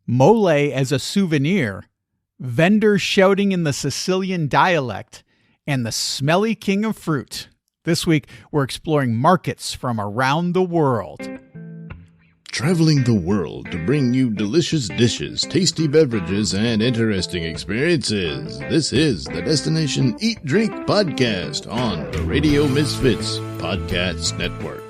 mole as a souvenir, vendors shouting in the Sicilian dialect, and the smelly king of fruit. This week, we're exploring markets from around the world. Traveling the world to bring you delicious dishes, tasty beverages, and interesting experiences. This is the Destination Eat Drink Podcast on the Radio Misfits Podcast Network.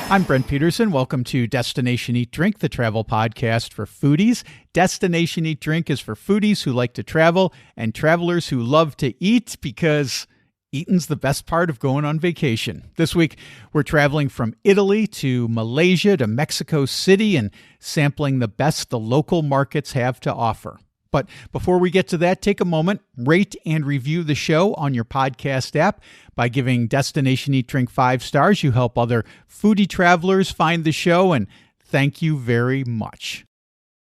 I'm Brent Peterson. Welcome to Destination Eat Drink, the travel podcast for foodies. Destination Eat Drink is for foodies who like to travel and travelers who love to eat, because eating's the best part of going on vacation. This week, we're traveling from Italy to Malaysia to Mexico City and sampling the best the local markets have to offer. But before we get to that, take a moment, rate and review the show on your podcast app. By giving Destination Eat Drink 5 stars, you help other foodie travelers find the show, and thank you very much.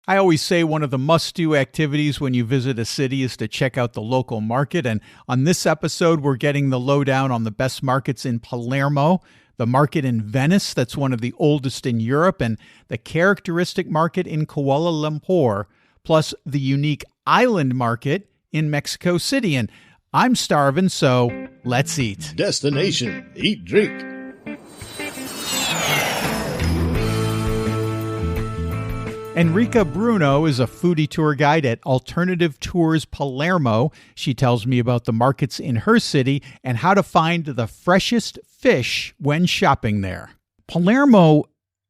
I always say one of the must-do activities when you visit a city is to check out the local market, and on this episode, we're getting the lowdown on the best markets in Palermo, the market in Venice, that's one of the oldest in Europe, and the characteristic market in Kuala Lumpur, plus the unique island market in Mexico City. And I'm starving, so let's eat. Destination Eat Drink. Enrica Bruno is a foodie tour guide at Alternative Tours Palermo. She tells me about the markets in her city and how to find the freshest fish when shopping there. Palermo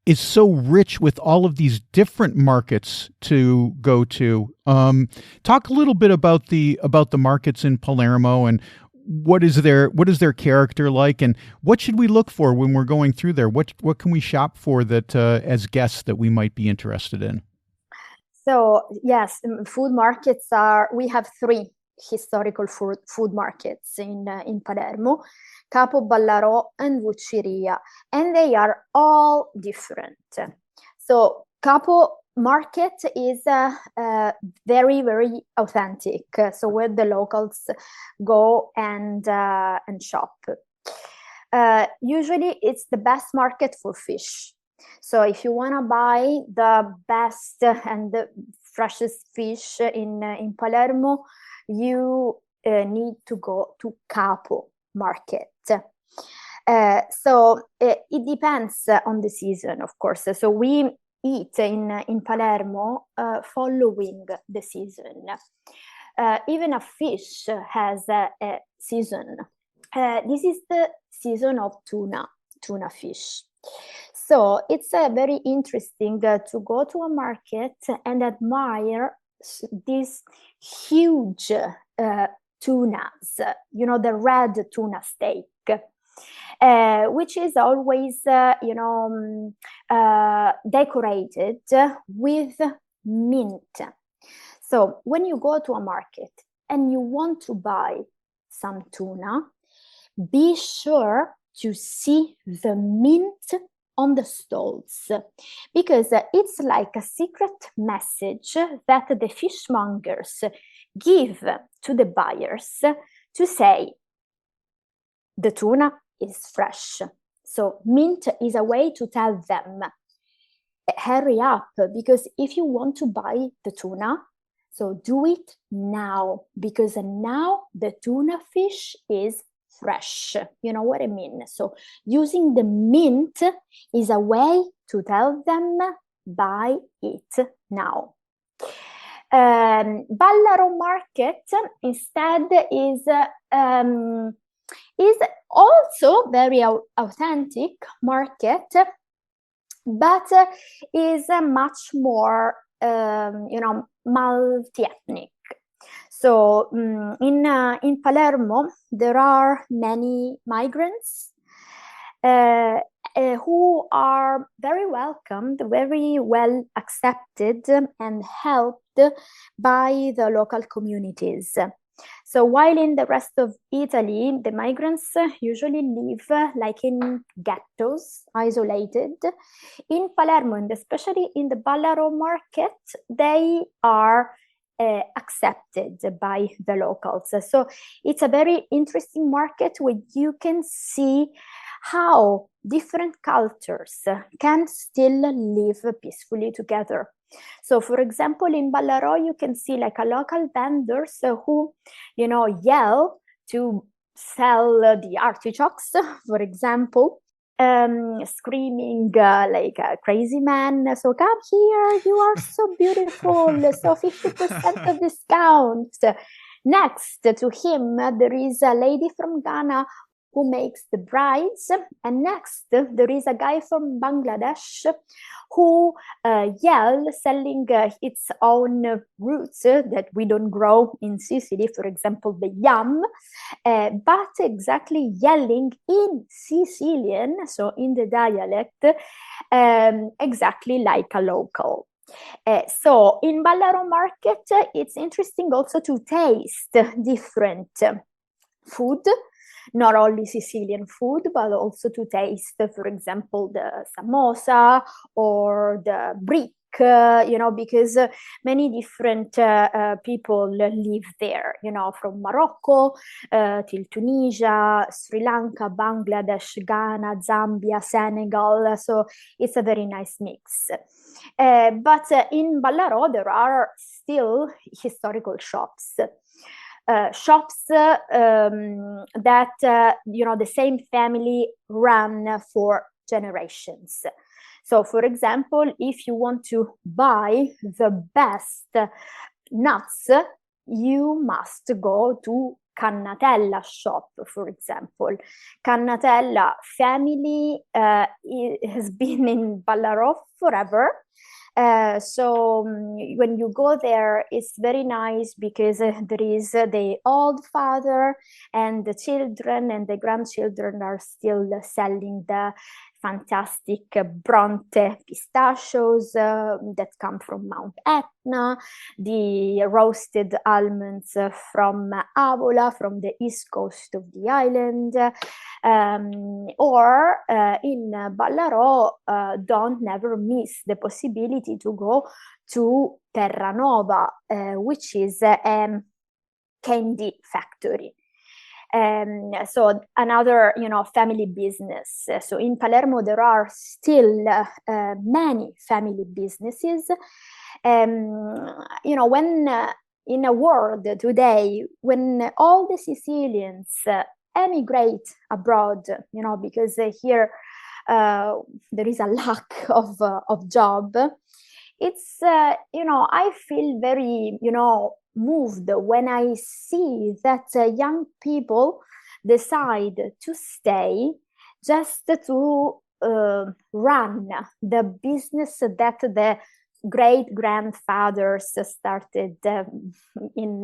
is so rich with all of these different markets to go to. Talk a little bit about the markets in Palermo and what is their character like, and what should we look for when we're going through there? What can we shop for that as guests that we might be interested in? So yes, food markets we have three historical food markets in Palermo: Capo Ballarò and Vucciria, and they are all different. So Capo Market is very, very authentic. So where the locals go and shop. Usually it's the best market for fish. So if you want to buy the best and the freshest fish in Palermo, you need to go to Capo Market. So it depends on the season, of course. So we eat in Palermo following the season. Even a fish has a season. This is the season of tuna fish. So it's very interesting to go to a market and admire these huge tunas, the red tuna steak, which is always, decorated with mint. So when you go to a market and you want to buy some tuna, be sure to see the mint on the stalls, because it's like a secret message that the fishmongers give to the buyers to say the tuna is fresh. So mint is a way to tell them, hurry up, because if you want to buy the tuna, so do it now, because now the tuna fish is fresh. You know what I mean? So using the mint is a way to tell them, buy it now. Ballarò Market instead is also very authentic market, but is much more multi-ethnic. So in Palermo there are many migrants who are very welcomed, very well accepted and helped by the local communities. So while in the rest of Italy, the migrants usually live like in ghettos, isolated, in Palermo, and especially in the Ballarò market, they are accepted by the locals. So it's a very interesting market where you can see how different cultures can still live peacefully together. So, for example, in Ballarò, you can see like a local vendors who, yell to sell the artichokes, for example, screaming like a crazy man. So come here, you are so beautiful. So 50% of discount. Next to him, there is a lady from Ghana who makes the brides. And next, there is a guy from Bangladesh who yell, selling its own roots that we don't grow in Sicily, for example, the yam, but exactly yelling in Sicilian, so in the dialect, exactly like a local. So in Ballarò Market, it's interesting also to taste different food, not only Sicilian food, but also to taste, for example, the samosa or the brick, because many different people live there, from Morocco till Tunisia, Sri Lanka, Bangladesh, Ghana, Zambia, Senegal. So it's a very nice mix. But in Ballarò, there are still historical shops. Shops that the same family ran for generations. So, for example, if you want to buy the best nuts, you must go to Cannatella shop, for example. Cannatella family has been in Ballarò forever. So when you go there, it's very nice because there is the old father and the children and the grandchildren are still selling the fantastic Bronte pistachios that come from Mount Etna, the roasted almonds from Avola, from the east coast of the island, or in Ballarò, don't never miss the possibility to go to Terranova, which is a candy factory. So another, family business. So in Palermo, there are still many family businesses. When in a world today, when all the Sicilians emigrate abroad, because here there is a lack of job, it's, I feel very, moved when I see that young people decide to stay just to run the business that the great grandfathers started in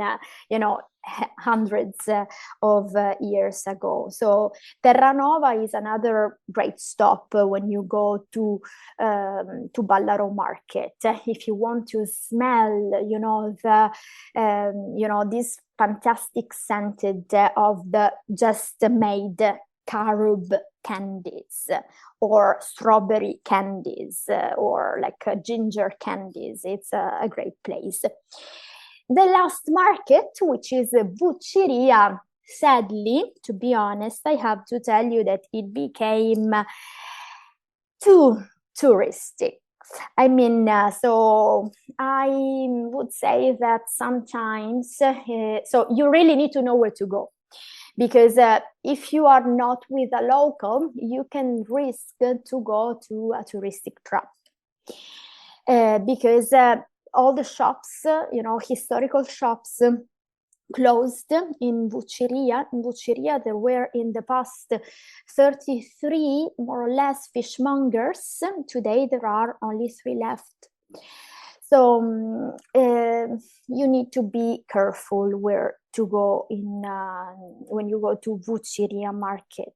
hundreds of years ago. So Terranova is another great stop when you go to Ballarò Market. If you want to smell, this fantastic scented of the just made carob candies or strawberry candies or like ginger candies. It's a great place. The last market, which is Vucciria, sadly, to be honest, I have to tell you that it became too touristic. I mean, so I would say that sometimes, so you really need to know where to go. Because if you are not with a local, you can risk to go to a touristic trap. Because all the shops, historical shops closed in Vucciria. In Vucciria, there were in the past 33 more or less fishmongers. Today, there are only 3 left. So you need to be careful where to go when you go to Vucciria Market.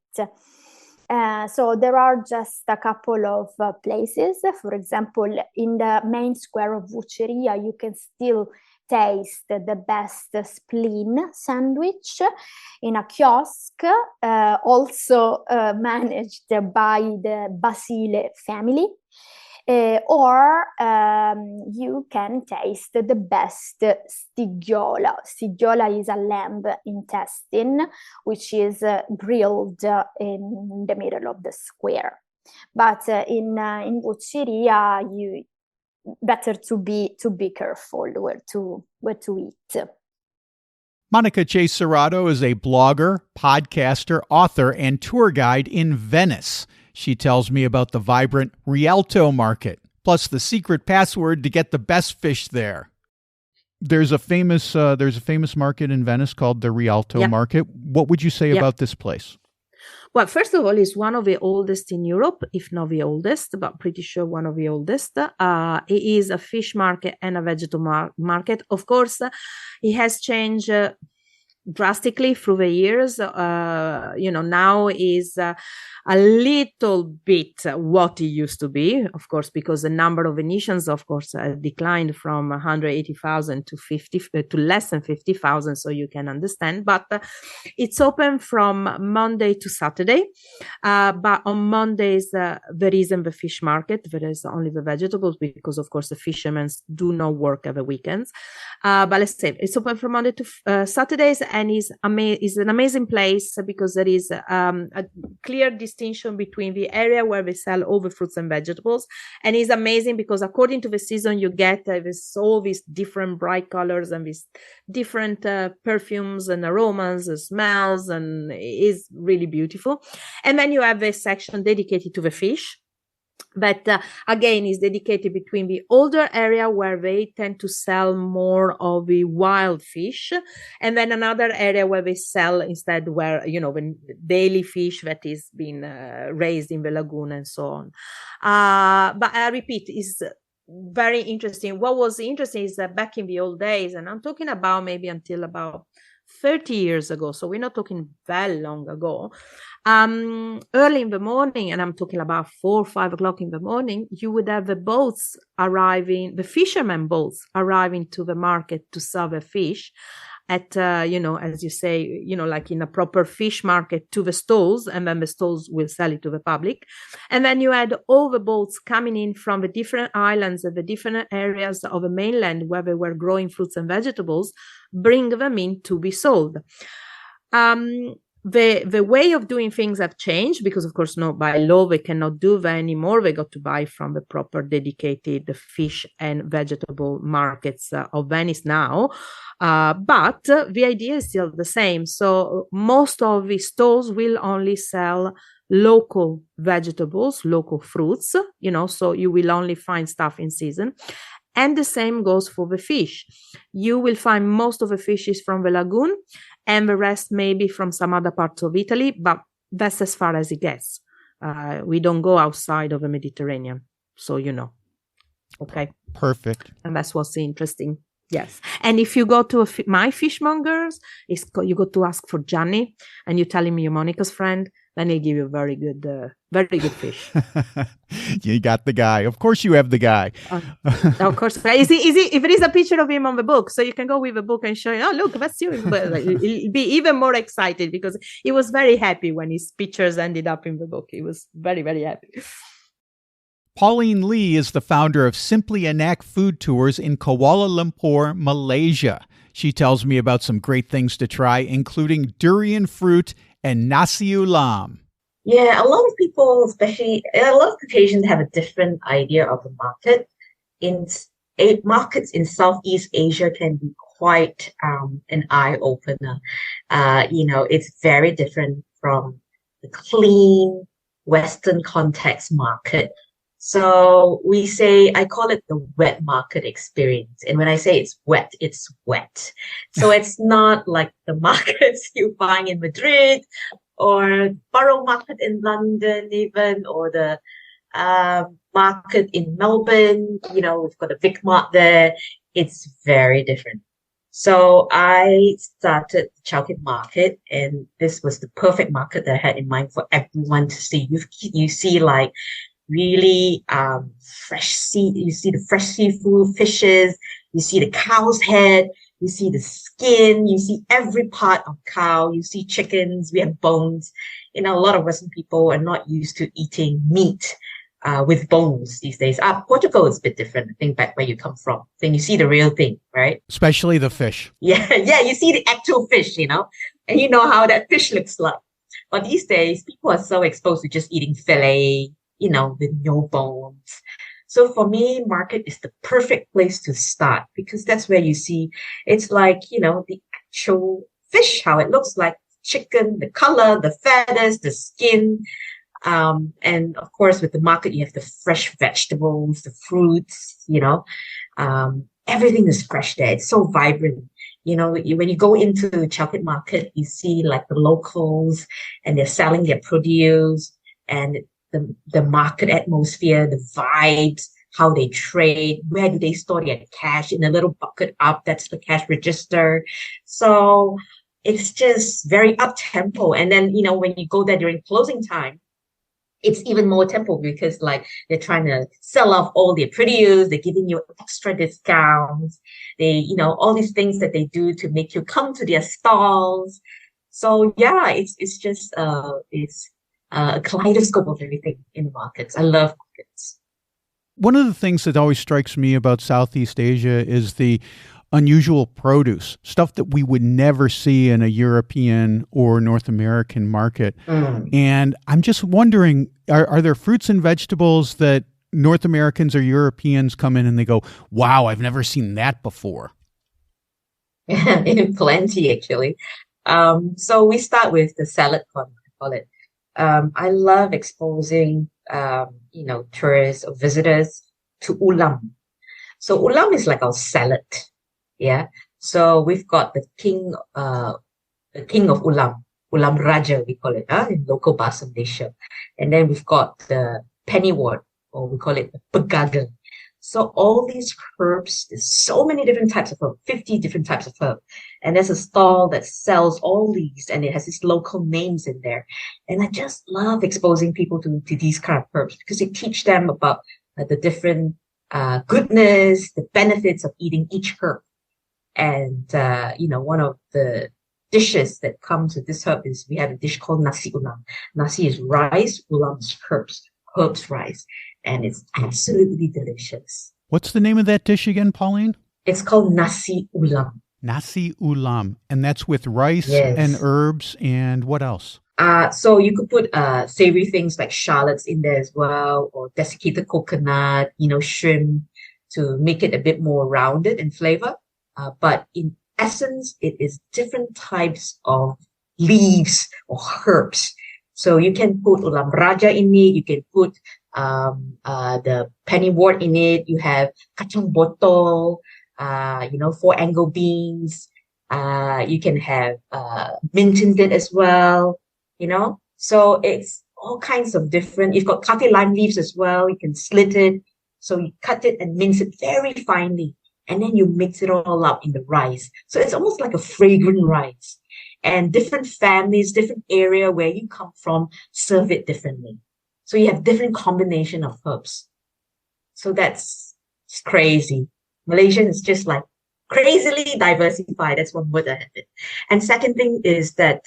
So there are just a couple of places. For example, in the main square of Vucciria, you can still taste the best spleen sandwich in a kiosk, also managed by the Basile family. or you can taste the best stigiola. Stigiola is a lamb intestine, which is grilled in the middle of the square. But in Bucceria, you better to be careful where to eat. Monica Cesarato is a blogger, podcaster, author, and tour guide in Venice. She tells me about the vibrant Rialto Market, plus the secret password to get the best fish there. There's a famous market in Venice called the Rialto Market. What would you say about this place? Well, first of all, it's one of the oldest in Europe, if not the oldest, but pretty sure one of the oldest. It is a fish market and a vegetable market. Of course, it has changed drastically through the years. Now is a little bit what it used to be, of course, because the number of Venetians, of course, declined from 180,000 to less than 50,000. So you can understand, but it's open from Monday to Saturday. But on Mondays, there isn't the fish market. There is only the vegetables because, of course, the fishermen do not work at the weekends. But let's say it's open from Monday to Saturdays, and is an amazing place because there is a clear distinction between the area where they sell all the fruits and vegetables, and it's amazing because according to the season you get all these different bright colors and these different perfumes and aromas and smells, and it's really beautiful. And then you have a section dedicated to the fish. But again, is dedicated between the older area where they tend to sell more of the wild fish, and then another area where they sell instead the daily fish that is being raised in the lagoon and so on. But I repeat, is very interesting. What was interesting is that back in the old days, and I'm talking about maybe until about 30 years ago, so we're not talking very long ago, early in the morning, and I'm talking about 4 or 5 o'clock in the morning, you would have the boats arriving, the fishermen boats arriving to the market to sell the fish at, as you say, like in a proper fish market, to the stalls, and then the stalls will sell it to the public. And then you had all the boats coming in from the different islands and the different areas of the mainland where they were growing fruits and vegetables, bring them in to be sold. The way of doing things have changed because, of course, by law, they cannot do that anymore. They got to buy from the proper dedicated fish and vegetable markets of Venice now. But the idea is still the same. So most of the stores will only sell local vegetables, local fruits, so you will only find stuff in season. And the same goes for the fish. You will find most of the fishes from the lagoon, and the rest maybe from some other parts of Italy, but that's as far as it gets. We don't go outside of the Mediterranean, so Okay. Perfect. And that's what's interesting. Yes. And if you go to my fishmongers, you go to ask for Gianni, and you tell him you're Monica's friend, then he'll give you very good fish. You got the guy. Of course you have the guy. Of course. If there is a picture of him on the book, so you can go with the book and show him, oh, look, that's you. But he'll be even more excited because he was very happy when his pictures ended up in the book. He was very, very happy. Pauline Lee is the founder of Simply a Knack Food Tours in Kuala Lumpur, Malaysia. She tells me about some great things to try, including durian fruit and nasi ulam. Yeah, a lot of people, especially a lot of Caucasians, have a different idea of the market. Markets in Southeast Asia can be quite an eye-opener. It's very different from the clean Western context market. So I call it the wet market experience. And when I say it's wet. So it's not like the markets you find in Madrid or Borough Market in London even, or the market in Melbourne. We've got a Vic Mart there. It's very different. So I started the Chowkit Market, and this was the perfect market that I had in mind for everyone to see. You see like really fresh you see the fresh seafood, fishes, you see the cow's head, you see the skin, you see every part of cow, you see chickens, we have bones. A lot of Western people are not used to eating meat. with bones these days. Portugal is a bit different, I think, back where you come from. Then you see the real thing, right? Especially the fish. Yeah, yeah, you see the actual fish, and you know how that fish looks like. But these days, people are so exposed to just eating fillet, with no bones. So for me, market is the perfect place to start because that's where you see it's like, the actual fish, how it looks like, chicken, the color, the feathers, the skin. And of course, with the market, you have the fresh vegetables, the fruits, everything is fresh there. It's so vibrant. When you go into the chocolate market, you see like the locals and they're selling their produce and the market atmosphere, the vibes, how they trade, where do they store their cash in a little bucket up. That's the cash register. So it's just very up tempo. And then, when you go there during closing time, it's even more tempo because like they're trying to sell off all their produce. They're giving you extra discounts. They, all these things that they do to make you come to their stalls. So yeah, it's just, it's a kaleidoscope of everything in the markets. I love markets. One of the things that always strikes me about Southeast Asia is the unusual produce, stuff that we would never see in a European or North American market. And I'm just wondering, are there fruits and vegetables that North Americans or Europeans come in and they go, wow, I've never seen that before? Plenty, actually. So we start with the salad corner, I call it. I love exposing, tourists or visitors to ulam. So ulam is like our salad. Yeah. So we've got the king of ulam raja, we call it, in local Bahasa Malaysia. And then we've got the pennywort, or we call it the pegagan. So all these herbs, there's so many different types of herb, 50 different types of herb. And there's a stall that sells all these and it has these local names in there. And I just love exposing people to these kind of herbs because it teach them about the different goodness, the benefits of eating each herb. And, one of the dishes that comes with this herb is we have a dish called nasi ulam. Nasi is rice, ulam is herbs rice. And it's absolutely delicious. What's the name of that dish again, Pauline? It's called nasi ulam. Nasi ulam. And that's with rice and herbs and what else? So you could put savory things like shallots in there as well, or desiccated coconut, shrimp to make it a bit more rounded in flavor. But in essence, it is different types of leaves or herbs. So you can put ulam raja in it. You can put the pennywort in it. You have kacang botol, 4-angle beans. You can have mint in it as well. So it's all kinds of different. You've got kaffir lime leaves as well. You can slit it. So you cut it and mince it very finely. And then you mix it all up in the rice. So it's almost like a fragrant rice. And different families, different area where you come from, serve it differently. So you have different combination of herbs. So that's crazy. Malaysian is just like crazily diversified. That's one word I have it. And second thing is that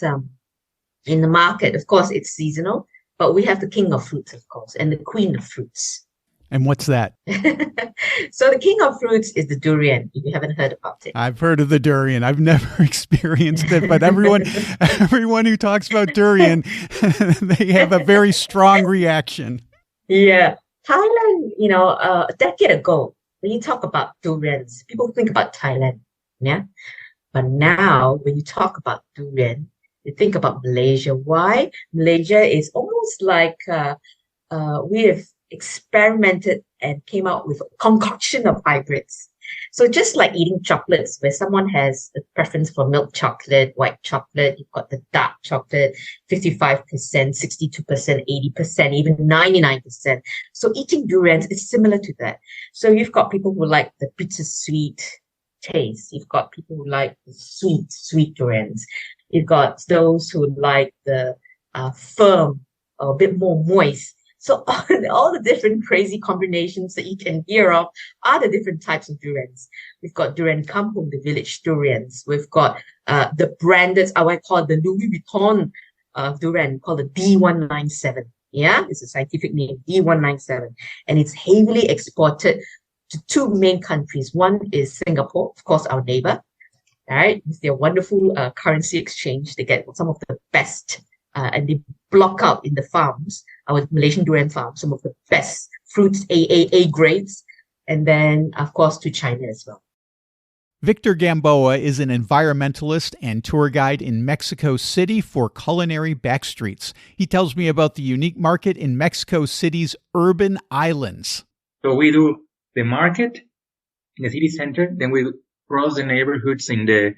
in the market, of course, it's seasonal, but we have the king of fruits, of course, and the queen of fruits. And what's that? So the king of fruits is the durian. If you haven't heard about it, I've heard of the durian. I've never experienced it, but everyone who talks about durian, they have a very strong reaction. Yeah, Thailand. A decade ago, when you talk about durians, people think about Thailand. Yeah, but now when you talk about durian, you think about Malaysia. Why? Malaysia is almost like we have experimented and came out with a concoction of hybrids. So just like eating chocolates, where someone has a preference for milk chocolate, white chocolate, you've got the dark chocolate, 55%, 62%, 80%, even 99%. So eating durians is similar to that. So you've got people who like the bittersweet taste. You've got people who like the sweet durians. You've got those who like the firm, or a bit more moist. So all the different crazy combinations that you can hear of are the different types of durians. We've got durian kampung, the village durians. We've got the branded, I call it the Louis Vuitton durian, called the D197. Yeah, it's a scientific name, D197. And it's heavily exported to two main countries. One is Singapore, of course, our neighbor, right? With their wonderful currency exchange. They get some of the best, and they block out in the farms, our Malaysian durian farms, some of the best fruits, A grades. And then, of course, to China as well. Victor Gamboa is an environmentalist and tour guide in Mexico City for Culinary Backstreets. He tells me about the unique market in Mexico City's urban islands. So we do the market in the city center, then we cross the neighborhoods in the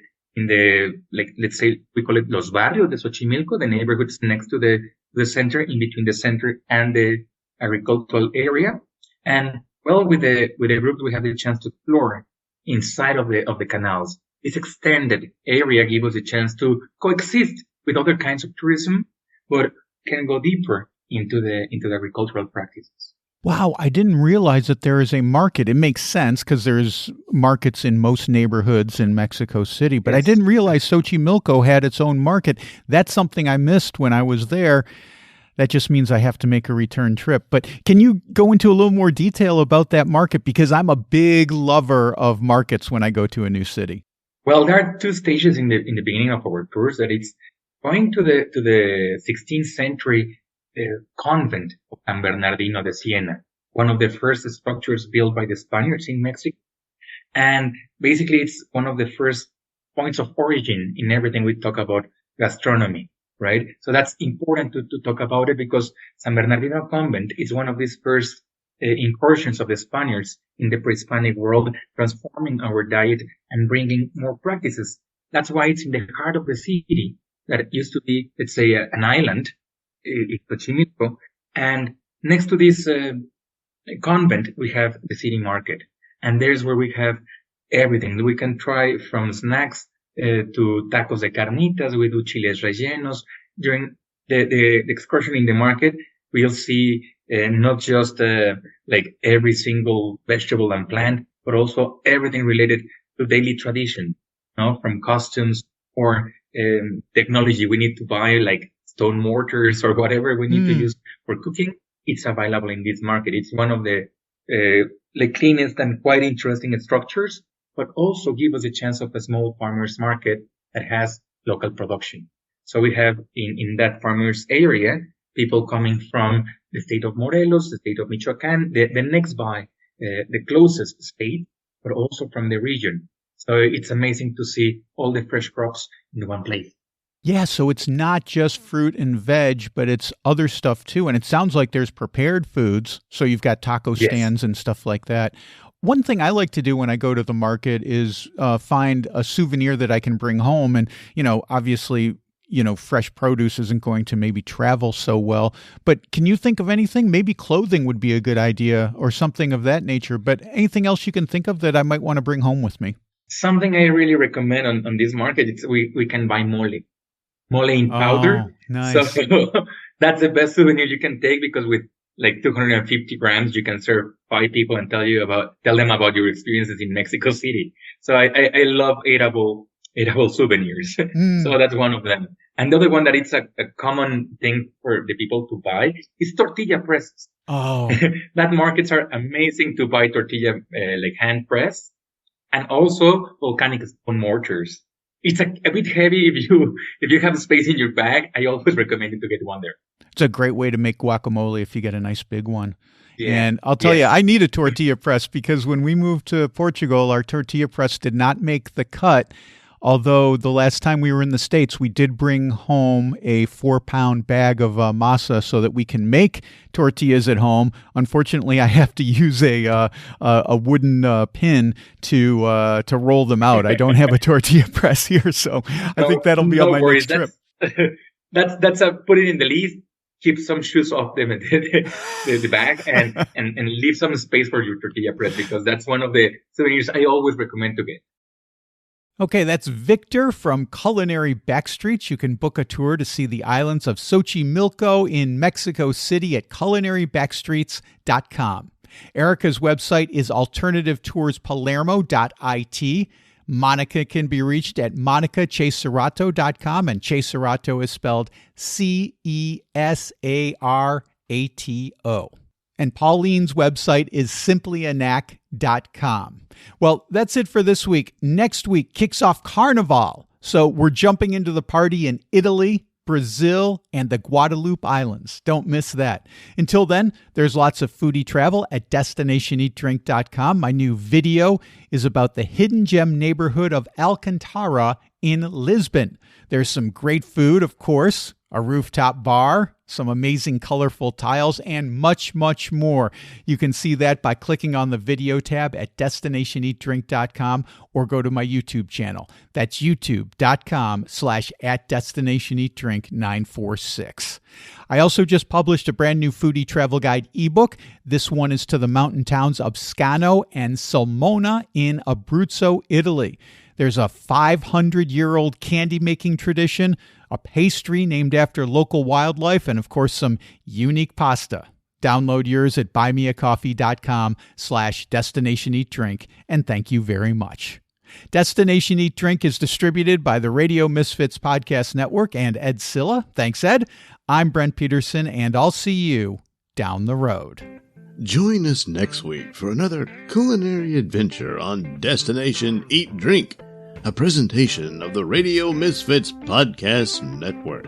like, let's say we call it Los Barrios de Xochimilco, the neighborhoods next to the center, in between the center and the agricultural area. And well, with the group, we have the chance to explore inside of the canals. This extended area gives us a chance to coexist with other kinds of tourism, but can go deeper into the agricultural practices. Wow, I didn't realize that there is a market. It makes sense because there's markets in most neighborhoods in Mexico City, but yes. I didn't realize Xochimilco had its own market. That's something I missed when I was there. That just means I have to make a return trip. But can you go into a little more detail about that market? Because I'm a big lover of markets when I go to a new city. Well, there are two stages in the beginning of our tours. That it's going to the 16th century convent of San Bernardino de Siena, one of the first structures built by the Spaniards in Mexico. And basically, it's one of the first points of origin in everything we talk about gastronomy. Right? So that's important to talk about it, because San Bernardino Convent is one of these first incursions of the Spaniards in the pre-Hispanic world, transforming our diet and bringing more practices. That's why it's in the heart of the city that it used to be, let's say, an island, Xochimilco. And next to this convent, we have the city market. And there's where we have everything. We can try from snacks to tacos de carnitas. We do chiles rellenos. During the excursion in the market, we'll see not just like every single vegetable and plant, but also everything related to daily tradition, from costumes or technology we need to buy, like stone mortars or whatever we need to use for cooking. It's available in this market. It's one of the cleanest and quite interesting structures, but also give us a chance of a small farmers market that has local production. So we have in that farmers area, people coming from the state of Morelos, the state of Michoacán, the next by, the closest state, but also from the region. So it's amazing to see all the fresh crops in one place. Yeah, so it's not just fruit and veg, but it's other stuff too. And it sounds like there's prepared foods. So you've got taco stands and stuff like that. One thing I like to do when I go to the market is find a souvenir that I can bring home. And, obviously, fresh produce isn't going to maybe travel so well. But can you think of anything? Maybe clothing would be a good idea or something of that nature. But anything else you can think of that I might want to bring home with me? Something I really recommend on this market, it's we can buy mole in powder. Oh, nice. So that's the best souvenir you can take, because with like 250 grams, you can serve 5 people and tell them about your experiences in Mexico City. So I love eatable souvenirs. So that's one of them. And the other one that it's a common thing for the people to buy is tortilla presses. Oh, that markets are amazing to buy tortilla, like hand press, and also volcanic stone mortars. It's a bit heavy if you have space in your bag. I always recommend it to get one there. It's a great way to make guacamole if you get a nice big one. Yeah. And I'll tell you, I need a tortilla press, because when we moved to Portugal, our tortilla press did not make the cut. Although the last time we were in the States, we did bring home a 4-pound bag of masa so that we can make tortillas at home. Unfortunately, I have to use a wooden pin to roll them out. I don't have a tortilla press here, so I think that'll be on my next trip. That's put it in the list. Keep some shoes off the bag and leave some space for your tortilla press, because that's one of the souvenirs I always recommend to get. Okay, that's Victor from Culinary Backstreets. You can book a tour to see the islands of Xochimilco in Mexico City at culinarybackstreets.com. Erica's website is alternativetourspalermo.it. Monica can be reached at monicacheserato.com, and Cesarato is spelled Cesarato. And Pauline's website is simplyanak.com. Well, that's it for this week. Next week kicks off Carnival. So we're jumping into the party in Italy, Brazil, and the Guadeloupe Islands. Don't miss that. Until then, there's lots of foodie travel at destinationeatdrink.com. My new video is about the hidden gem neighborhood of Alcantara in Lisbon. There's some great food, of course, a rooftop bar, some amazing colorful tiles, and much, much more. You can see that by clicking on the video tab at destinationeatdrink.com or go to my YouTube channel. That's youtube.com/@destinationeatdrink946. I also just published a brand new foodie travel guide ebook. This one is to the mountain towns of Scano and Sulmona in Abruzzo, Italy. There's a 500-year-old candy-making tradition, a pastry named after local wildlife, and of course some unique pasta. Download yours at buymeacoffee.com/destinationeatdrink, and thank you very much. Destination Eat Drink is distributed by the Radio Misfits Podcast Network and Ed Silla. Thanks, Ed. I'm Brent Peterson, and I'll see you down the road. Join us next week for another culinary adventure on Destination Eat Drink, a presentation of the Radio Misfits Podcast Network.